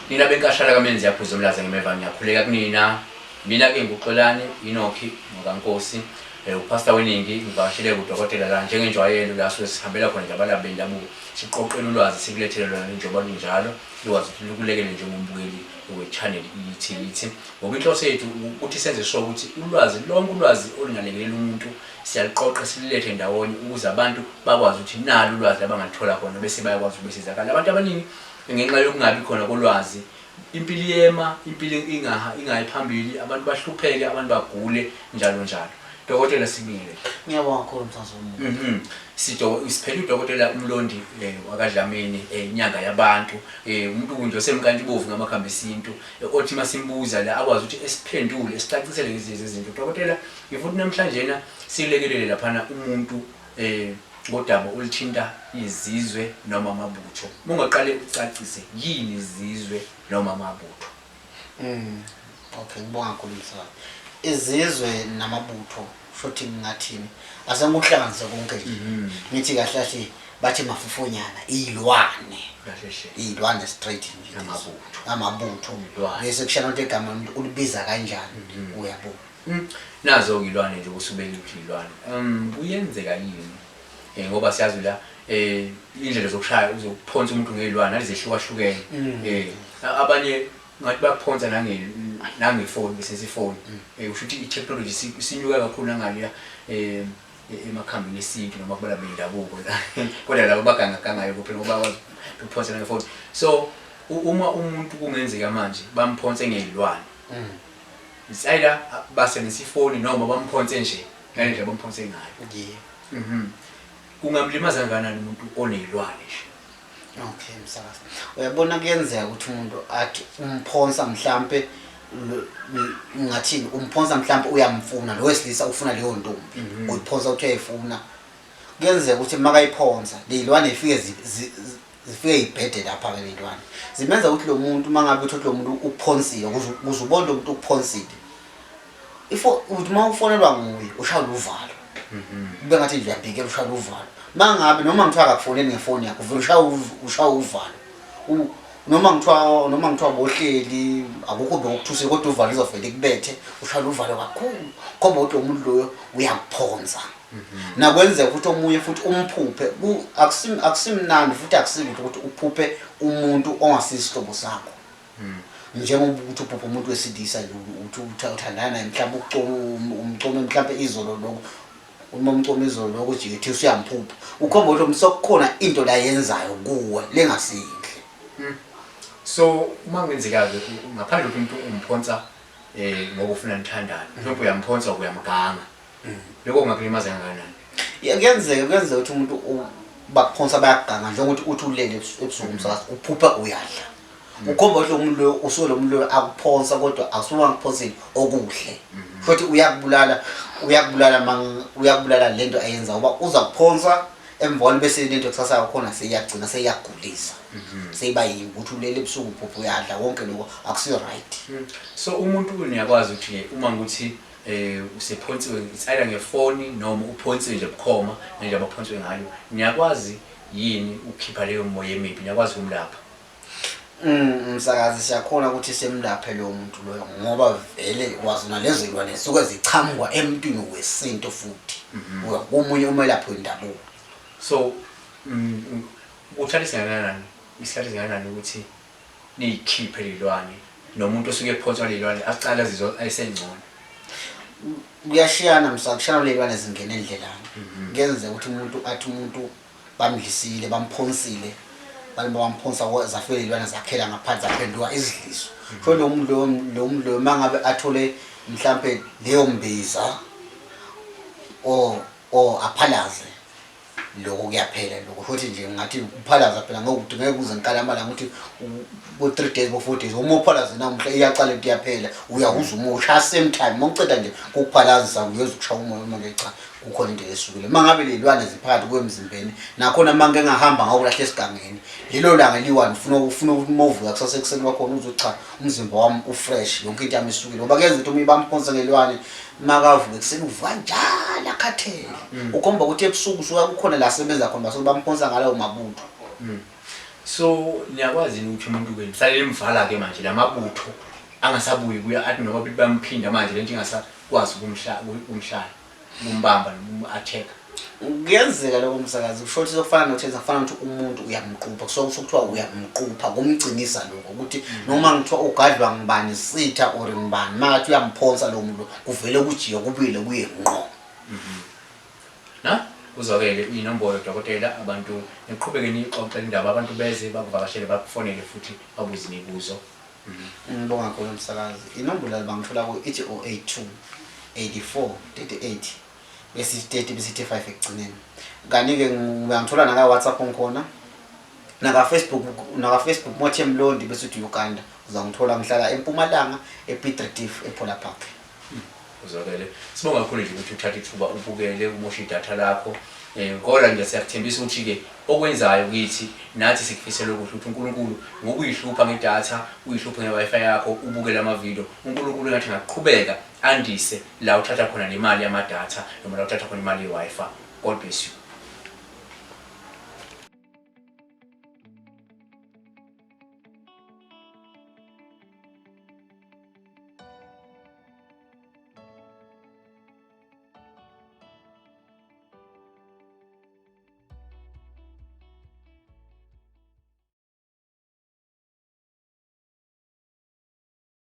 nina benkashala kamenzi yaphuza umlaza ngemeva ngiyakhuleka kunina mina ke nguXolani Enoki ngokaNkosi upastor weningi ngivashile kudokotela la njengenjwayelo la sihambela khona nje abalaphi bendabuko siqoqela ulwazi sikulethele lona njengoba linjalo likwazi ukuthi likulekele njengombukeli we-channel ithi ngoba inhloso yethu ukuthi senze sure ukuthi lonke ulwazi olungalekelela umuntu siyaliqoqa silethe ndawonye ukuze abantu bakwazi ukuthi nalo ulwazi abangalithola khona bese bayakwazi ukubesizakala abantu abaningi ngenxa yokungabi khona kolwazi impilo yema impilo ingayi phambili abantu bahlupheke abantu bagule njalo njalo. Dokotela Sibingile. Ngiyabonga kakhulu Mthazoma. Siphela uDokotela Umlondi wakaDlamini inyanga yabantu umuntu nje osemkantibovu ngamakhambi esintu othi masimbuza la akwazi ukuthi esiphendule esicacisele lezi zinto. Dokotela ngifuna namhlanje silekelele lapha umuntu ngodaba olithinta izizwe noma amabutho. Ungaqale ucacise yini izizwe noma amabutho. Okay, ngibonga kakhulu Mthazoma. Izizwe namabutho futhi ngathini asenguhlanganise konke nje ngithi kahle bathi mafufonyana izilwane izilwane straight nje amabutho bese kushana ukuthi igama umuntu ulibiza kanjani uyabona nazo izilwane nje kusubeka izilwane kuyenzeka yini ngoba siyazi la indlela zokushaya uzokuphonsa umuntu ngezilwane alizehlukahlukene abanye ngathi bakuphonsa nangefoni bese sifoni usho ukuthi i-technology sinyuka kakhulu nangaliya emakhambini esintu noma kubala bendabuko la kodwa labo bagangagangayo kuphela ngoba bakwazi ukuphonsa ngefoni. So uma umuntu kungenzeka manje bamphonse ngezilwane isayida basebenzisa ifoni noma bamphonse nje ngale ndlela bamphonse ngayo kungamlimaza kanjani umuntu onezilwane nje. Okay msakazi uyabona kuyenzeka ukuthi umuntu athi umphonsa mhlambe ngathini umphonsa mhlambe uyamfuna lo wesilisa ufuna leyo ntombi uyiphonsa uthi uyayifuna kuyenzeka ukuthi makayiphonsa lezilwane zifike ibhede lapha ke lezilwane zimenza ukuthi lo muntu mangabe uthi lo muntu uphonsile ukuze ubone lo muntu uphonsile uthi mawufonelwa nguye ushaya uvalo kube ngathi nje uyabhekela ushaya uvalo mangabe noma ngithiwa akakufoneni ngefoni yakho vele ushaya uvalo noma ngithiwa bohleli akukho bekuthusile kodwa uvalo izovele kubethe ushaya uvalo kakhulu ngoba ukuthi umuntu loyo uyakuphonza nakwenzeka ukuthi omunye futhi umphuphe akusimnandi futhi akusilutho ukuthi uphuphe umuntu ongasisihlobo sakho njengoba ukuthi uphuphe umuntu wesilisa uthi uthandana naye mhlawumbe umcome mhlawumbe izolo lokho uma umcome izolo lokho nje uthi usiyamphupha ukhomba ukuthi umsokukhona into la yenzayo kuwe lengasihle. So uma ngenzeka ngaphandle ukuthi umuntu umphonsa ngoba ufuna nithandana mhlawumbe uyamphonsa uyamganga lokho kungakulimaza kangakanani? Kuyenzeka ukuthi umuntu bakuphonsa bayaganga njengokuthi uthi ulele ebusuku umsakazi uphupha uyadla ukhomba ukuthi umuntu lo usuke lo muntu lo akuphonsa kodwa asuka ngikuphonsile okuhle futhi uyakubulala lento ayenza ngoba uza kuphonsa emvoni bese lento kusasa yakhona seyagcina seyagulisa seyiba yimbi uthi ulele ebusuku uphupha uyadla konke lokho akusiyo right. So umuntu uyakwazi ukuthi uma nguthi usephonsiwe either ngefoni noma uphonsiwe nje bukhoma nje abaphonsiwe ngayo niyakwazi yini ukukhipha leyo moya emibi niyakwazi ukumlapha? Msakazi siyakhona ukuthi semlaphe lo muntu loyo ngoba vele wazi nalezo izilwane suke zichamuka emntwini wesinto futhi umunye umelaphi wendabuko. So uthatha isikhathi singakanani ukuthi niyikhiphe lelwane nomuntu osuke ephonswa lelwane aqala azizwa ayisengcono? Kuyashiyana msakazi lelwane zingena endlelani kuyenzeka ukuthi umuntu bamdlisile bamphonsile bamphonsa zafike lelwane zakhela ngaphansi zaphenduka izidliso so lo muntu mangabe athole mhlambe leyo mbiza aphalaze lokho kuyaphela lokho futhi nje ngathi uphalaza phela ngokuthi ngeke kuze nkalamala ukuthi bo 3 days bo 4 days uma uphalaza namuhla iyaqala into yaphela uyahuza umusha same time mawuceda nje ukuphalazisa uyoze ukushaya umoya manje cha kukhona into esukile mangabe lelwane ziphakathi kwemzimbeni nakhona manje ngahamba ngawulahle esigangeni lelo langa liwani ufuna ukumovuka kusase ekuseni kwakhona uzocha umzimba wami ufresh yonke into yami isukile ngoba kuyenza ukuthi umibamphonsa ngelwane makavuka ekuseni uvuka njalo akhathele ukhomba ukuthi ebusuku usuka kukhona la sebenza khona basuke bamphonsa ngalawo mabutho. So niyakwazi ukuthi umuntu ke mhlalele imvala ke manje lamabutho angasabuyi kuya athi noma bamphinda manje lento ingasakwazi ukumhlala kumbamba attack. Kuyenzeka lokho msakazi kusho ukuthi sokufana nokuthi kufana ukuthi umuntu uyamqupha kusho kuthiwa uyamqupha kumgcinisa lokho ukuthi noma ngithiwa ugadlwa ngibani sitha or ngibani mathi uyamphonsa lo muntu kuvele kujiye kubile kuye ngqo. Na uzwakele inombolo dokotela abantu niqhubeke nixoxe indaba abantu beze bakuvakashele bakufonele futhi babuze imibuzo. Ngibonga kakhulu msakazi inombolo bangithola ku 8082 84 38 bese 30 bese 5 ekugcineni. Kanike ngiyangithola naka WhatsApp ngikhona naka Facebook Mothe Mlondi bese uthi Uganda uzangithola ngihlala eMpumalanga ePiet Retief ePola Park. Uzwakele sibonga kakhulu nje ukuthi uthathe ithuba ubukele umosha idatha lakho kodwa nje siyakuthembisa ukuthi ke okwenzayo kithi nathi sikufisela ukuthi uNkulunkulu ngokuyihlupha ngedatha uyihlupha ngeWi-Fi yakho ubukele ama video uNkulunkulu ngathi ngaqhubeka andise la uthatha khona nemali yamadatha noma la uthatha khona imali yeWi-Fi. God bless you.